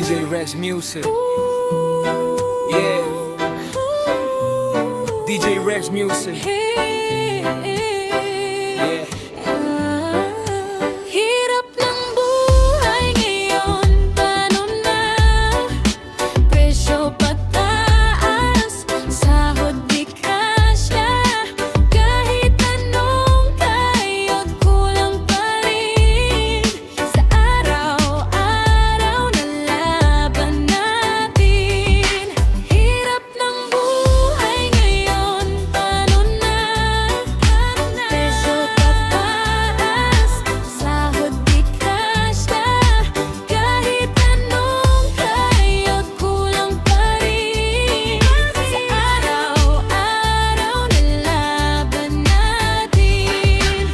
DJ Rex Music. Yeah. DJ Rex Music. Yeah. Hirap ng buhay ngayon, paano na? Presyo pataas, sahod di kasya. Kahit anong kayod, kulang pa rin. Sa araw-araw na laban natin. Hirap ng buhay ngayon, paano na? Presyo pataas, sahod di kasya. Kahit anong kayod, kulang pa rin. Sa araw-araw na laban natin.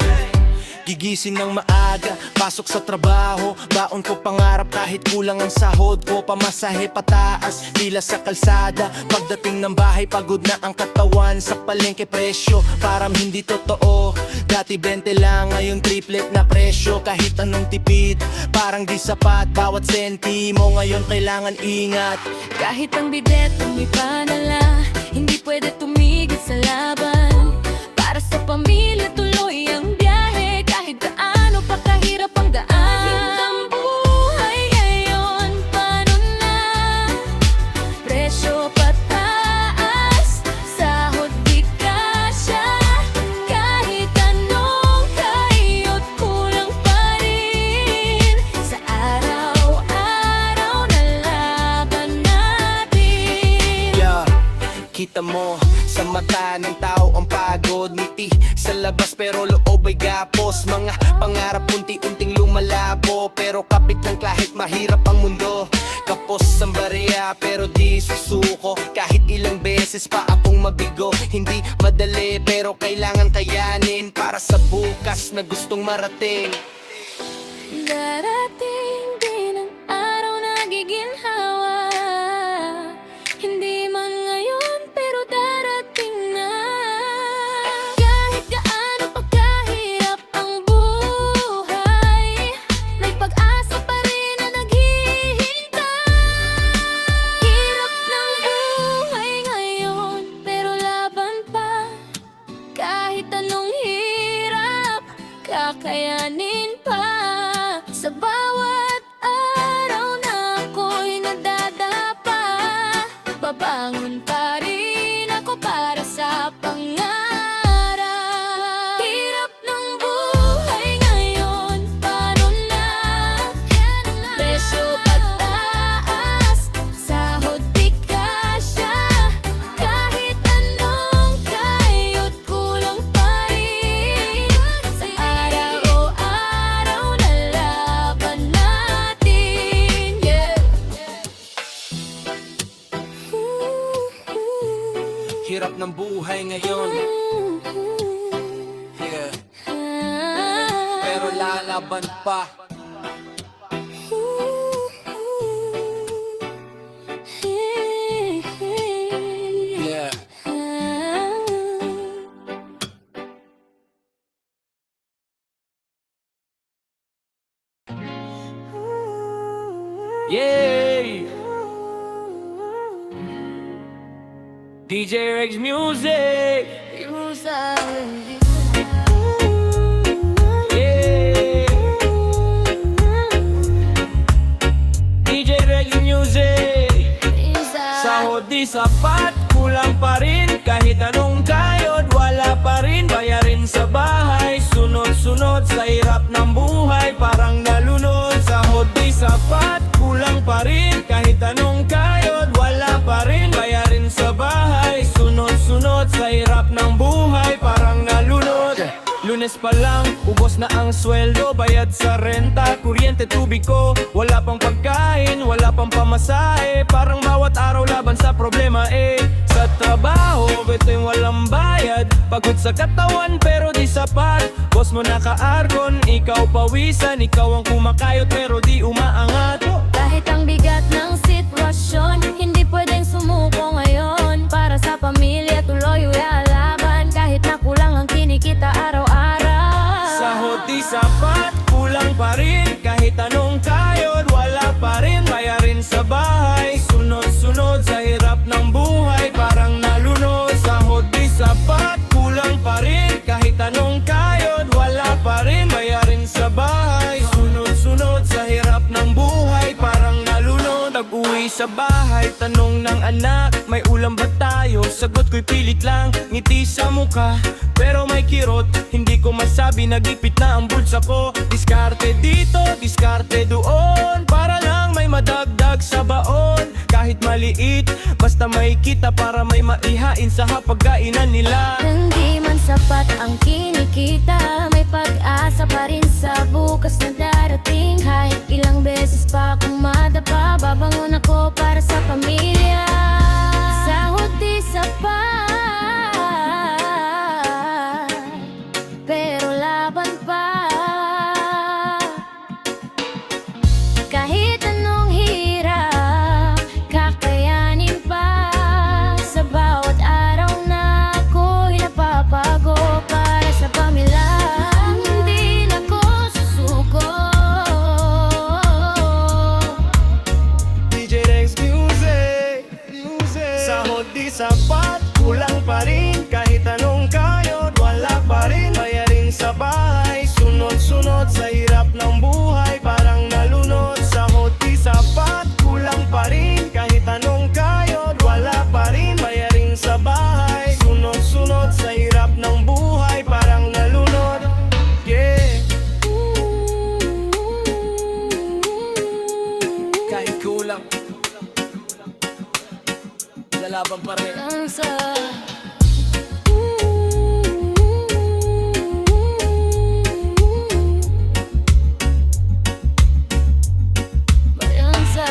Gigising ng maaga, pasok sa trabaho. Baon ko pangarap kahit kulang ang sahod ko. Pamasahe pataas, pila sa kalsada. Pagdating ng bahay, pagod na ang katawan. Sa palengke presyo, parang hindi totoo. Dati 20 lang, ngayon triplet na presyo. Kahit anong tipid, parang di sapat. Bawat sentimo ngayon kailangan ingat. Kahit ang bidet may panala, hindi pwede tumigil sa laban. Para sa pamilya tuloy ang biyahe, kahit gaano pa kahirap ang daan. Ang buhay ngayon, paano na? Presyo pataas, sahod di kasya. Kahit anong kayod, kulang pa rin. Sa araw-araw na laban natin. Yeah, kita mo sa mata ng tao ang pagod. Ngiti sa labas pero loob ay gapos. Mga pangarap unti-unting lumalabo, pero kapit lang kahit mahirap ang mundo. Kapos ang barya pero di susuko. Kahit ilang beses pa akong mabigo. Hindi madali pero kailangan kayanin, para sa bukas na gustong marating. Darating din ang araw na giginhawa. Hindi man ngayon pero darating na. Kahit gaano pa kahirap ang buhay, may pag-asa pa rin na naghihintay. Hirap ng buhay ngayon pero laban pa. Kahit anong hirap, kakayanin pa. Sa bawat araw na ako'y nadadapa, babangon pa rin ako para sa pangarap. Hirap ng buhay ngayon, paano na? Presyo pataas, sahod di kasya. Kahit anong kayod, kulang pa rin. Sa araw-araw na laban natin. Yeah. Hirap ng buhay ngayon, yeah, pero lalaban pa. Yeah. Yeah. DJ Rex Music. Yeah. DJ Rex Music. Sahod di sapat, kulang pa rin. Kahit anong kayod, wala pa rin. Bayarin sa bahay, sunod-sunod sa hirap ng buhay, parang nalunod. Sahod di sapat, kulang pa rin. Kahit anong kayod, wala pa rin. Bayarin sa bahay, sunod-sunod sa hirap ng buhay, parang nalunod. Lunes pa lang, ubos na ang sweldo. Bayad sa renta, kuryente, tubig ko. Wala pang pagkain, wala pang pamasahe. Parang bawat araw laban sa problema eh. Sa trabaho, bito'y walang bayad. Pagod sa katawan pero di sapat. Boss mo naka-argon, ikaw pawisan. Ikaw ang kumakayot pero di umaangat. Kahit ang bigat ng sitwasyon, hindi pwedeng sumuko ngayon. Para sa pamilya tuloy lalaban. Kahit na kulang ang kinikita araw-araw. Sahod di sapat, kulang pa rin. Kahit anong kayod, wala pa rin. Bayarin sa Kahit tanong ng anak, may ulam ba tayo? Sagot ko'y pilit lang, ngiti sa mukha. Pero may kirot, hindi ko masabi, nagipit na ang bulsa ko. Diskarte dito, diskarte doon, para lang may madagdag sa baon. Kahit maliit, basta may kita para may maihain sa hapagkainan nila. Hindi man sapat ang kinikita, may pag-asa pa rin sa bukas na darating. Kahit ilang beses pa akong madapa, babangon ako para sa pamilya. Sahod di sapat, pero laban pa. Kahit anong hirap, kakayanin pa. Sa bawat araw na ako'y napapago para sa pamilya. Hindi na ko susuko. DJ Rex Music, sahod di sapat, kulang pa rin. Kahit anong kayod, wala pa rin. Bayarin sa bahay, sunod-sunod sa hirap ng buhay, parang nalunod. Sahod di sapat, kulang pa rin. Kahit anong kayod, wala pa rin. Bayarin sa bahay, sunod-sunod sa hirap ng buhay, parang nalunod. Yeah. Kahit kulang, lalaban pa rin. Ang sa Bayansa.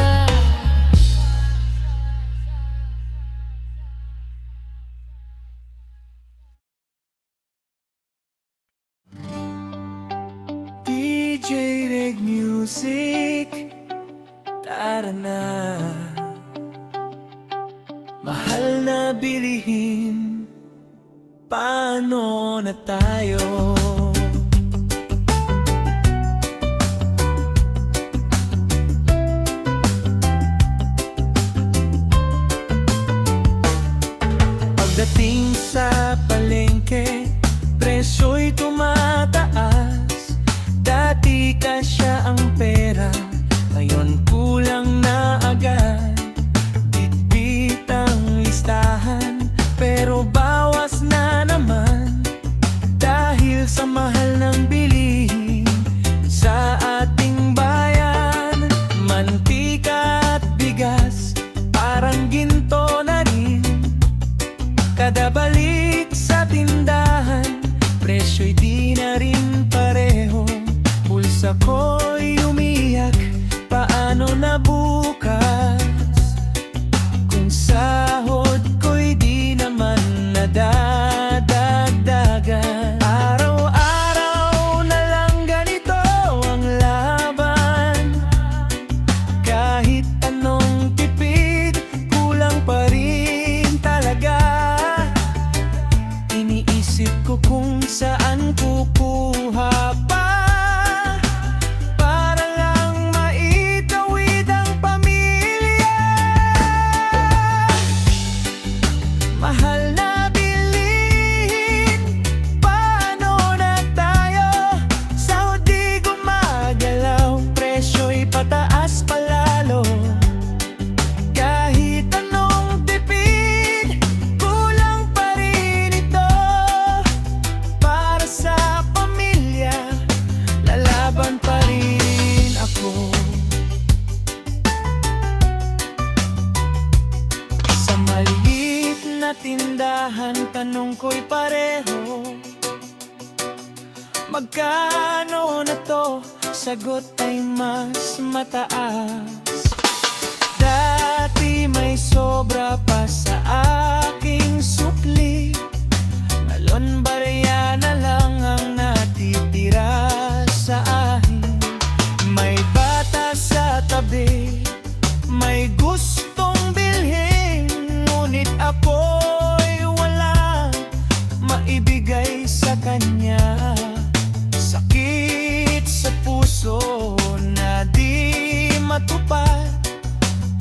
DJ Reg Music, tara na. Mahal na bilihin, paano na tayo? Pagdating sa palengke, presyo'y tumataas. Dati kasya ang pera, ngayon kulang na agad. Bitbit ang listahan, pero bawas na naman. Dahil sa mahal ng bilihin sa ating bayan, mantika at bigas parang ginto na rin. Kada balik sa tindahan, presyo'y di na rin pareho. Pulsa ko'y umiyak, paano na bukas? Kung sahod ko'y di naman nadadagdagan. Araw-araw na lang ganito ang laban. Kahit anong tipid, kulang pa rin talaga. Iniisip ko kung saan kukuha pa para lang maitawid ang pamilya. Mahal na bilihin, paano na tayo? Sahod di gumagalaw, presyo'y pataas palalo. Kahit anong tipid, kulang pa rin ito. Para sa pamilya, lalaban pa rin ako. Sa maliit na tindahan, tanong ko'y pareho. Magkano na to? Sagot ay mas mataas. Dati may sobra pa sa aking sukli, ngayon barya na lang ang natitira sa akin. May bata sa tabi, may gustong bilhin, ngunit ako'y wala maibigay sa kanya. Sakit sa puso na di matupad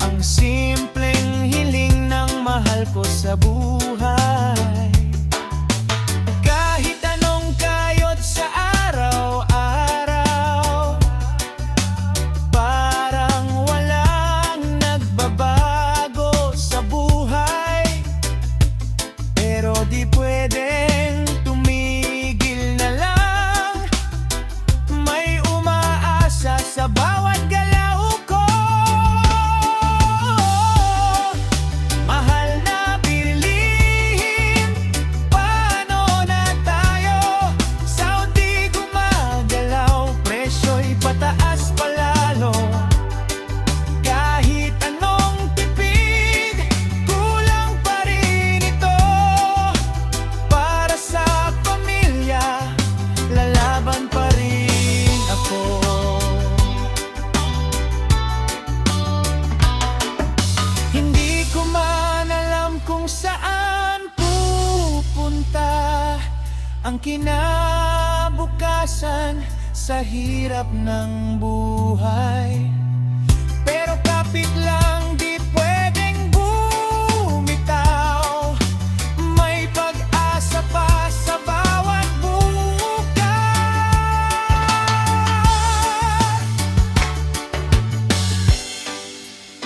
ang simpleng hiling ng mahal ko sa buhay. Kahit anong kayod sa araw-araw, parang walang nagbabago. di pwedeng tumigil na lang. May umaasa sa bawat galaw ko. Mahal na bilihin, paano na tayo? Saudi gumagalaw, presyo'y pataas palalo. Kahit anong tipid, kulang pa rin ito. Para sa pamilya, lalaban pa rin ako. Hindi ko man alam kung saan pupunta ang kinabukasan sa hirap ng buhay. Pero kapit lang, di pwedeng bumitaw. May pag-asa pa sa bawat bukas.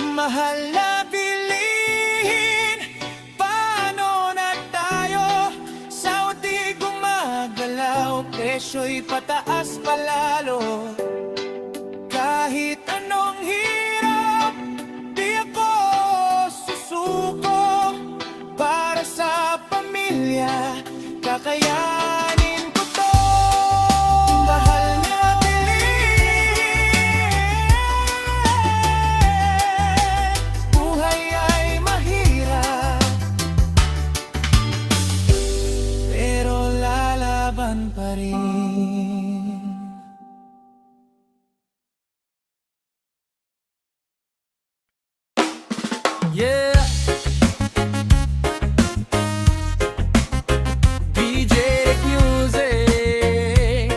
Mahal na bilihin, paano na tayo? Saudi gumagalaw, presyo'y pataas palalo. Kahit anong hirap, di ako susuko. Para sa pamilya, kakayanin ko to. Mahal na bilihin, buhay ay mahirap, pero lalaban pa rin. Yeah, DJ Music.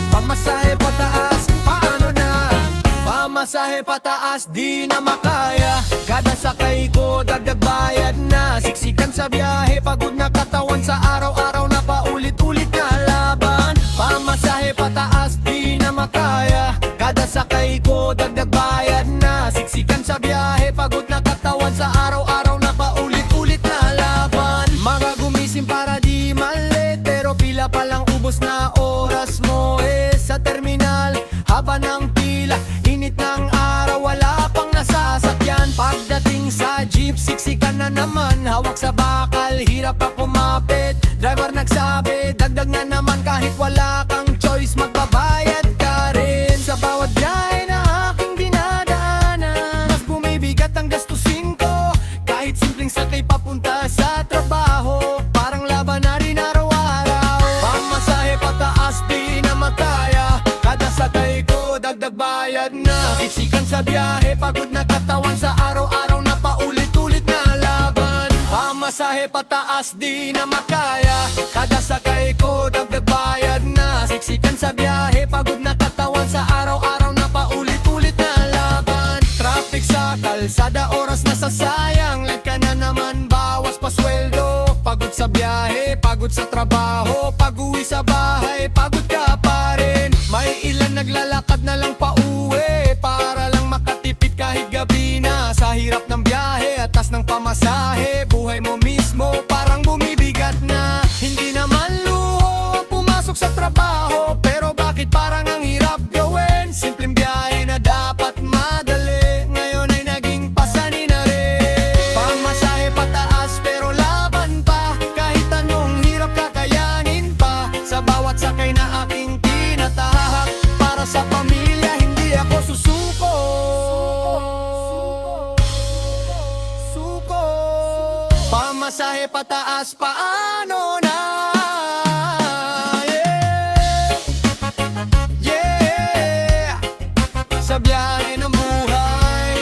Pamasahe pataas, paano na? Pamasahe pataas, di na makaya. Kada sakay ko, dagdag bayad na. Siksikan sa biyahe, pagod na katawan sa araw-araw na paulit-ulit na laban. Pamasahe pataas, di na makaya. Kada sakay ko, dagdag bayad na. Siksikan sa biyahe, pagod na katawan sa araw-araw na paulit-ulit na laban. Mga gumising para di malit, pero pila palang ubos na oras mo sa terminal. Haba ng pila, init ng araw, wala pang nasasakyan. Pagdating sa jeep, siksikan na naman. Hawak sa bakal, hirap pa kumapit. Driver nagsabi, dagdag na naman. Kahit wala kang choice, magbabayad ka rin. Sa bawat biyahe na aking dinadaanan, mas bumibigat ang gastusin ko. Kahit simpleng sakay papunta sa trabaho, parang laban na rin araw-araw. Pamasahe pataas, di na makaya. Kada sakay ko, dagdag bayad na. Siksikan sa biyahe, pagod na katawan sa araw-araw na paulit-ulit na laban. Pamasahe pataas, di na makaya. Kada sakay ko, dagdag bayad na. Siksikan sa biyahe, pagod na katawan sa araw-araw na paulit-ulit na laban. Traffic sa kalsada, oras na sasayang. Late ka na naman, bawas pa sweldo. Pagod sa biyahe, pagod sa trabaho. Pag-uwi sa bahay, pagod ka pa rin. May ilan naglalakad na lang pauwi, para lang makatipid kahit gabi na. Sa hirap ng biyahe, atas ng pamasahe, buhay mo mismo parang bumibigat na. Hindi naman luho ang pumasok sa trabaho, pero bakit parang ang hirap gawin? Simpleng biyahe na dapat madali, ngayon ay naging pasanin na rin. Pamasahe pataas pero laban pa, kahit anong hirap kakayanin pa. Sa bawat sakay na aking tinatahak, para sa pamilya hindi ako susuko. Suko. Pamasahe pataas, paano na? Yeah. Yeah. Sa biyahe ng buhay,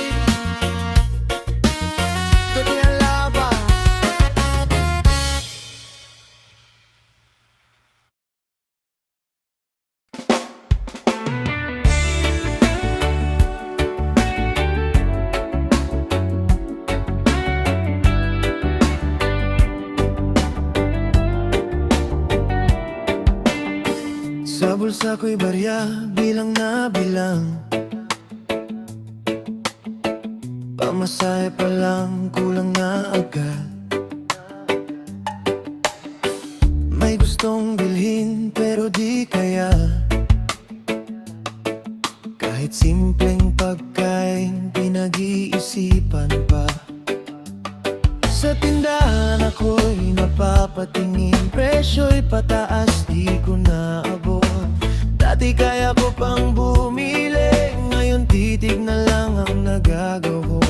tuloy ang laban. Sa bulsa ko'y barya, bilang na bilang. Pamasahe pa lang, kulang na agad. May gustong bilhin pero di kaya. Kahit simpleng pagkain pinag-iisipan pa. Sa tindahan ako'y napapatingin, presyo'y pataas, di ko naabot. Dati kaya ko pang bumili, ngayon titig na lang ang nagagawa.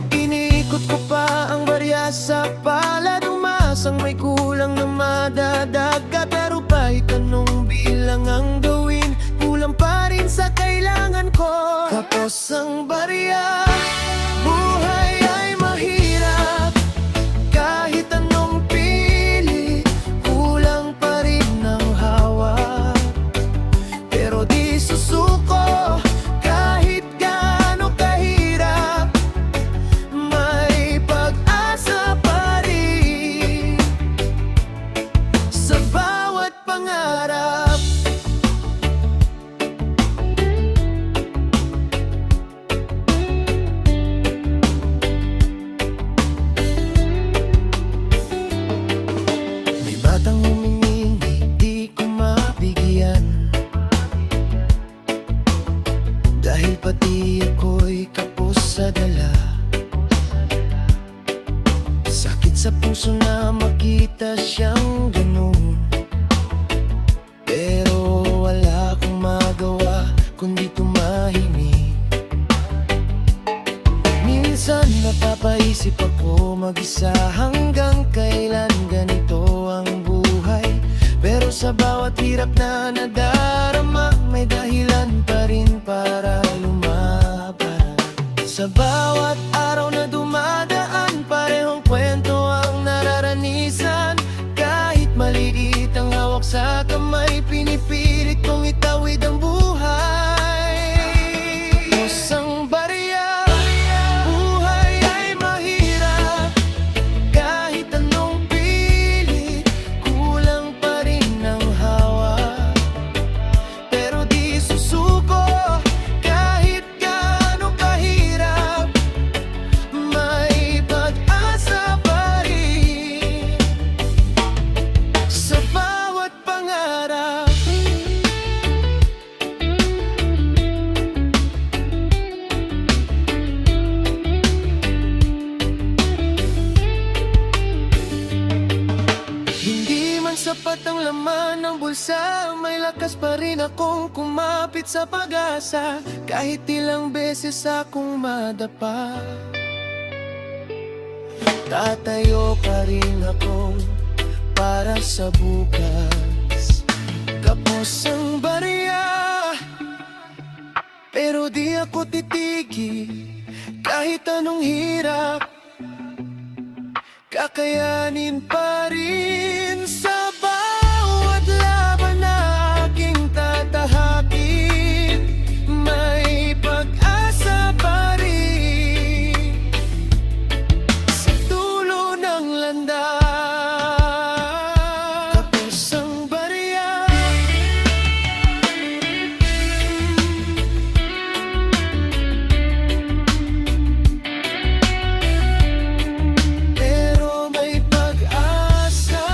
Iniikot ko pa ang barya sa palad, umasang may kulang na madadaga. Pero kahit anong bilang ang gawin, kulang pa rin sa kailangan ko. Tapos ang barya, buhay ay mahirap. Kahit anong pili, kulang pa rin ang hawak. Pero di susuko, kahit gaano kahirap, may pag-asa pa rin sa bawat pangarap. May batang humihingi, di ko mabigyan. Dahil pati ako'y kapos sa dala. Sakit sa puso na makita siyang ganun. Pero wala akong magawa kundi tumahimik. Minsan napapaisip ako mag-isa, hanggang kailan ganito ang buhay. Pero sa bawat hirap na nadarama, may dahilan pa rin para lumaban. Sa bawat araw na dumadaan, parehong kwento ang nararanisan. Kahit maliit ang hawak sa kamay, pinipilit kong itawid ang buhay. Tapos ang barya, buhay ay mahirap. Kahit anong pili, kulang pa rin ang hawak. Pero di susuko, kahit gaano kahirap, may pag-asa pa rin sa bawat pangarap. Hindi man sapat ang laman ng bulsa, may lakas pa rin akong kumapit sa pag-asa. Kahit ilang beses akong madapa, tatayo pa rin ako para sa bukas. Kapos ang barya, pero di ako titigil. Kahit anong hirap, kakayanin pa rin sa bawat laban na aking tatahakin. May pag-asa pa rin sa dulo ng landas. Tapos ang barya, pero may pag-asa.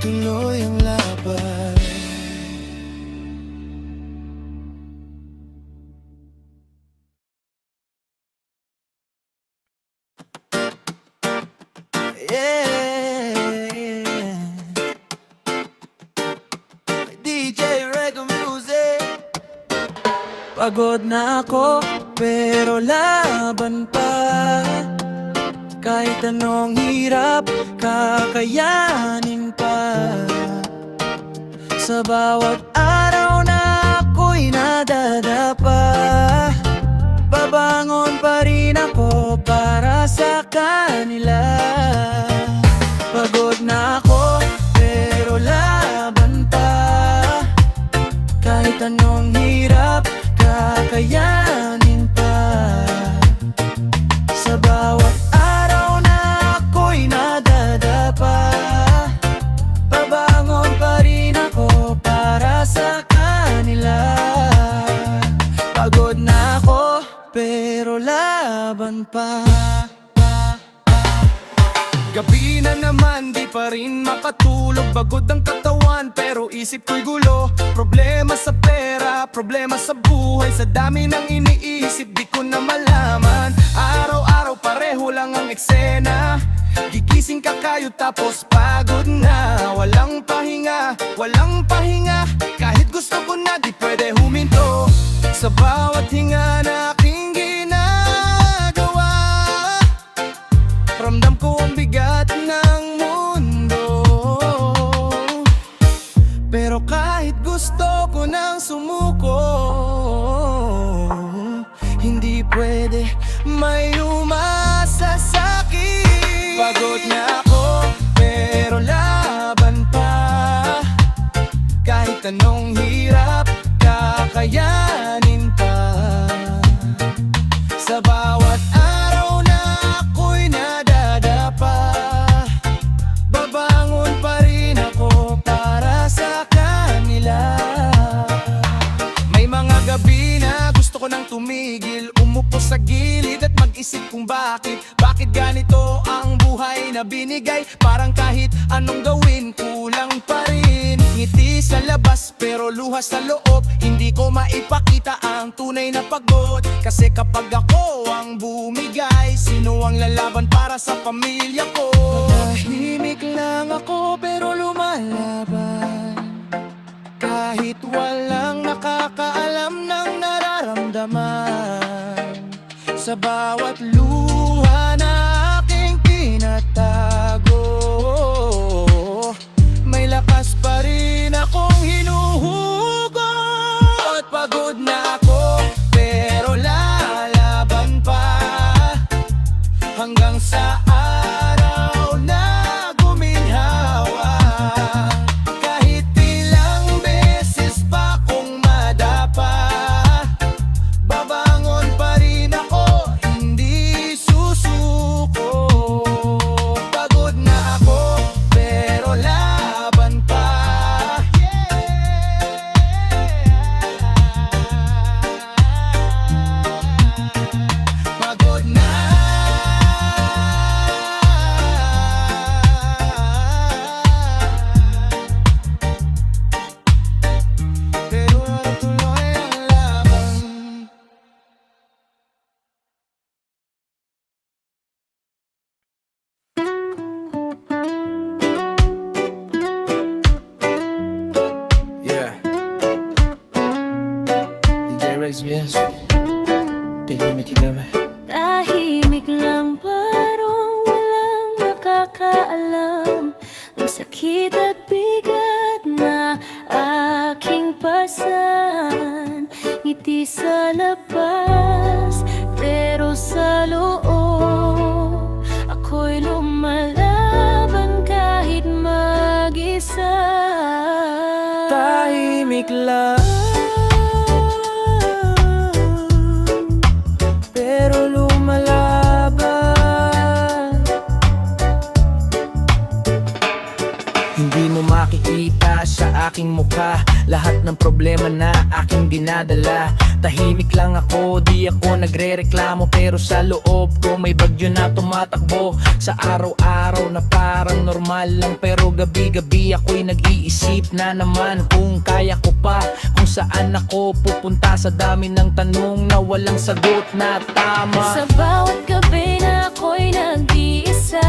Tuloy ang laban. Yeah, DJ Reggae Music. Pagod na ako pero laban pa. Kahit anong hirap, kakayanin pa. Sa bawat araw na ako'y nadadapa, babangon pa rin ako para sa kanila. Pagod na ako pero laban pa. Kahit anong hirap, kakayanin pa. Sa bawat araw na ako'y nadadapa, babangon pa rin ako para sa kanila. laban pa. Gabi na naman, di pa rin makatulog. Bagod ang katawan, pero isip ko'y gulo. Problema sa pera, problema sa buhay. Sa dami ng iniisip, di ko na malaman. Araw-araw pareho lang ang eksena. Gigising ka kayo tapos pagod na. Walang pahinga, walang pahinga. Kahit gusto ko na, di pwede huminto. Sa bawat hinga na aking ginagawa, ramdam ko ang bigat ng mundo. Pero kahit gusto ko nang sumuko, hindi pwede may umasa sa'kin. Pagod na ako, pero laban pa. Kahit anong hirap, kakayanin pa. Sa bawat araw na ako'y nadadapa, babangon pa rin ako para sa kanila. May mga gabi na gusto ko nang tumigil, umupo sa gilid at mag-isip kung bakit ganito ang buhay na binigay. Parang kahit anong gawin, kulang pa rin. Ngiti sa labas pero luha sa loob, hindi ko maipakita ang tunay na pagod. Kasi kapag ako ang bumigay, sino ang lalaban para sa pamilya ko? Tahimik lang ako pero lumalaban, kahit walang nakakaalam ng nararamdaman. Sa bawat luha na aking tinatago, may lakas pa rin akong hinuhugot. Pagod na ako, pero lalaban pa. Hanggang sa araw na guminhawa. Kahit ilang beses pa kong madapa, babangon pa rin ako, hindi susuko. Pagod na ako, pero laban pa. Pagod na. Pero tuloy ang laban. Yeah. DJ Rex, yes. Tahimik kami. Tahimik lang parang walang nakakaalam ang sakit at bigat na aking pasan. Ngiti sa labas pero sa loob, ako'y lumalaban kahit mag-isa. Tahimik lang, pero lumalaban. Hindi mo makikita sa aking mukha lahat ng problema na aking dinadala. Tahimik lang ako, di ako nagrereklamo, pero sa loob ko may bagyo na tumatakbo. Sa araw-araw na parang normal lang, pero gabi-gabi ako'y nag-iisip na naman kung kaya ko pa, kung saan ako pupunta sa dami ng tanong na walang sagot na tama. Sa bawat gabi na ako'y nag-iisa,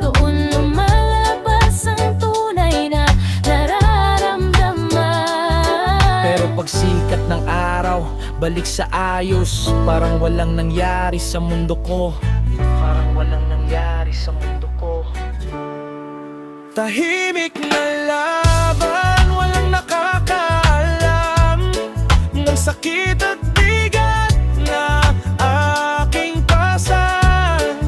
doon lumalabas ang tunay na nararamdaman. Pero pag sikat ng araw, balik sa ayos, parang walang nangyari sa mundo ko. Parang walang nangyari sa mundo ko. Tahimik na laban, walang nakakaalam ng sakit at bigat na aking pasan.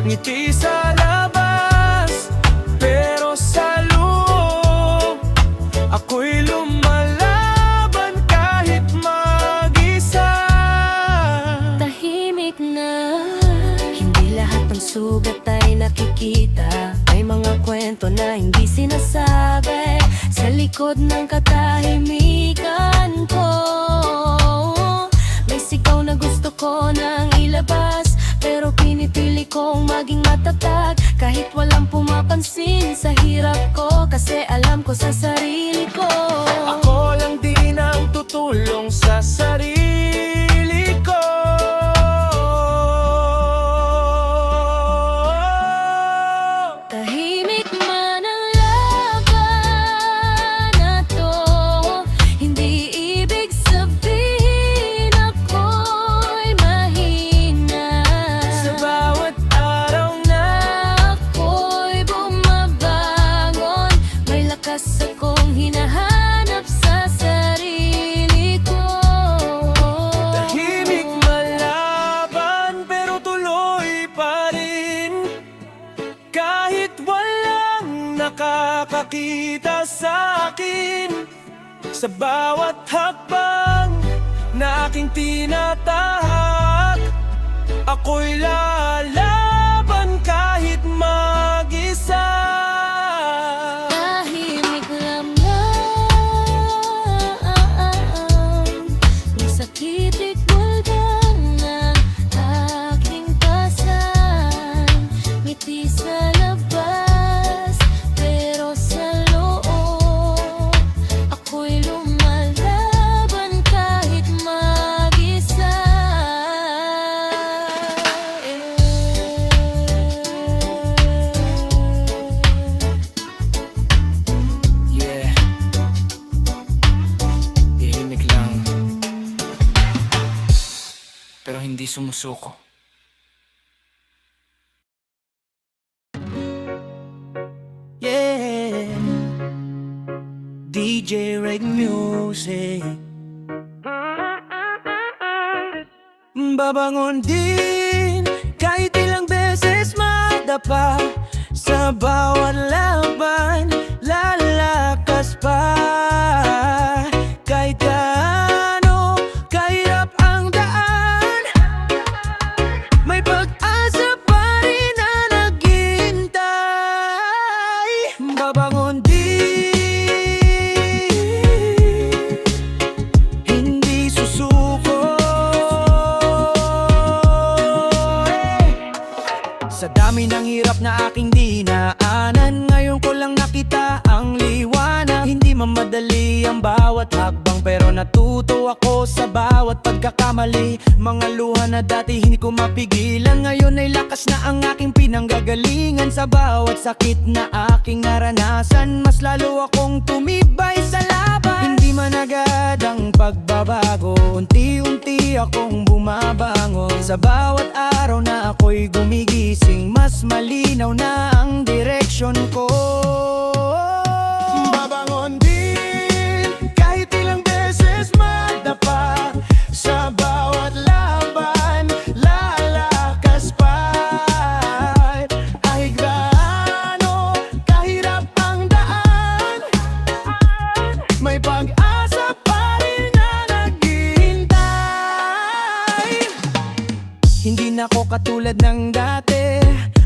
Ngiti sa labas, pero sa loob, ako'y lumalaban kahit mag-isa. Tahimik na, hindi lahat ng sugat ay nakikita. May mga kwento na hindi sinasabi sa likod ng katahimikan ko. May sigaw na gusto ko na Kasi alam ko sa sarili ko, Ako lang din ang tutulong sa sarili ko. tahimik man ang laban na to, hindi ibig sabihin ako'y mahina. Sa bawat araw na Ako'y bumabangon, may lakas akong hinahanap sa sarili ko. tahimik malaban pero tuloy pa rin. Kahit walang nakakakita sa akin, sa bawat hakbang na aking tinatahak, ako'y lalaban kahit mag-isa. Tahimik lamang, may sakit ikbulgang ng aking pasan. Ngiti sa labas, pero sa loob, ako'y lumalaban kahit mag-isa. Yeah. Tahimik lang, pero hindi sumusuko. Yeah. DJ Reg Music. Babangon din kahit ilang beses madapa. Sa bawat laban lalakas pa. Kahit gaano kahirap ang daan, may pag-asa pa rin na naghihintay. Babangon din, hindi susuko. Sa dami ng hirap na aking dinaanan, ngayon ko lang nakita ang liwanag. Hindi mamadali ang bawat hakbang, pero natuto ako sa bawat pagkakamali. Mga luha na dati hindi ko mapigilan, ngayon ay lakas na ang aking pinanggagalingan. Sa bawat sakit na aking naranasan, mas lalo akong tumibay sa laban. Hindi man agad ang pagbabago, unti-unti akong bumabangon. Sa bawat araw na ako'y gumigising, mas malinaw na ang direksyon ko. Babangon din kahit ilang beses madapa. Sa bawat laban lalakas pa. Kahit gaano kahirap ang daan, may pag-asa pa rin na naghihintay. Hindi na ako katulad ng dati,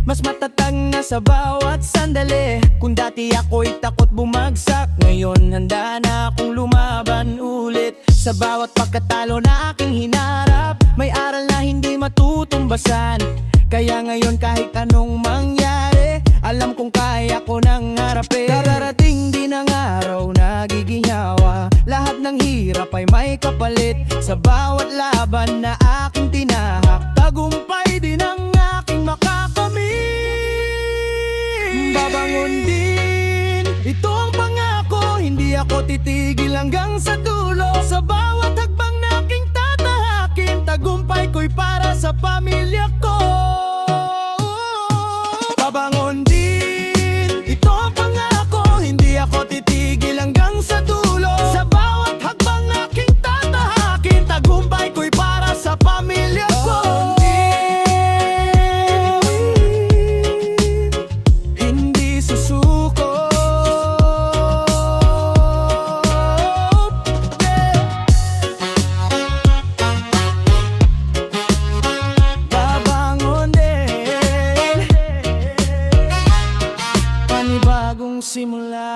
mas matatag na sa bawat sandali. Kung dati ako'y takot bumagsak, ngayon handa na akong lumaban ulit. Sa bawat pagkatalo na aking hinarap, may aral na hindi matutumbasan. Kaya ngayon kahit anong mangyari, alam kong kaya ko nang harapin. Darating din ang araw na giginhawa, lahat ng hirap ay may kapalit. Sa bawat laban na aking tinahak, tagumpay din ang aking makakamit. Babangon din, ito ang pangako, hindi ako titigil hanggang sa dulo. Sa bawat hakbang na aking tatahakin, tagumpay ko'y para sa pamilya ko. Babangon din, ito ang pangako, hindi ako titigil hanggang sa dulo. Sa bawat hakbang na aking tatahakin, tagumpay ko'y para sa pamilya ko. Hindi susuko. Babangon din, panibagong simula.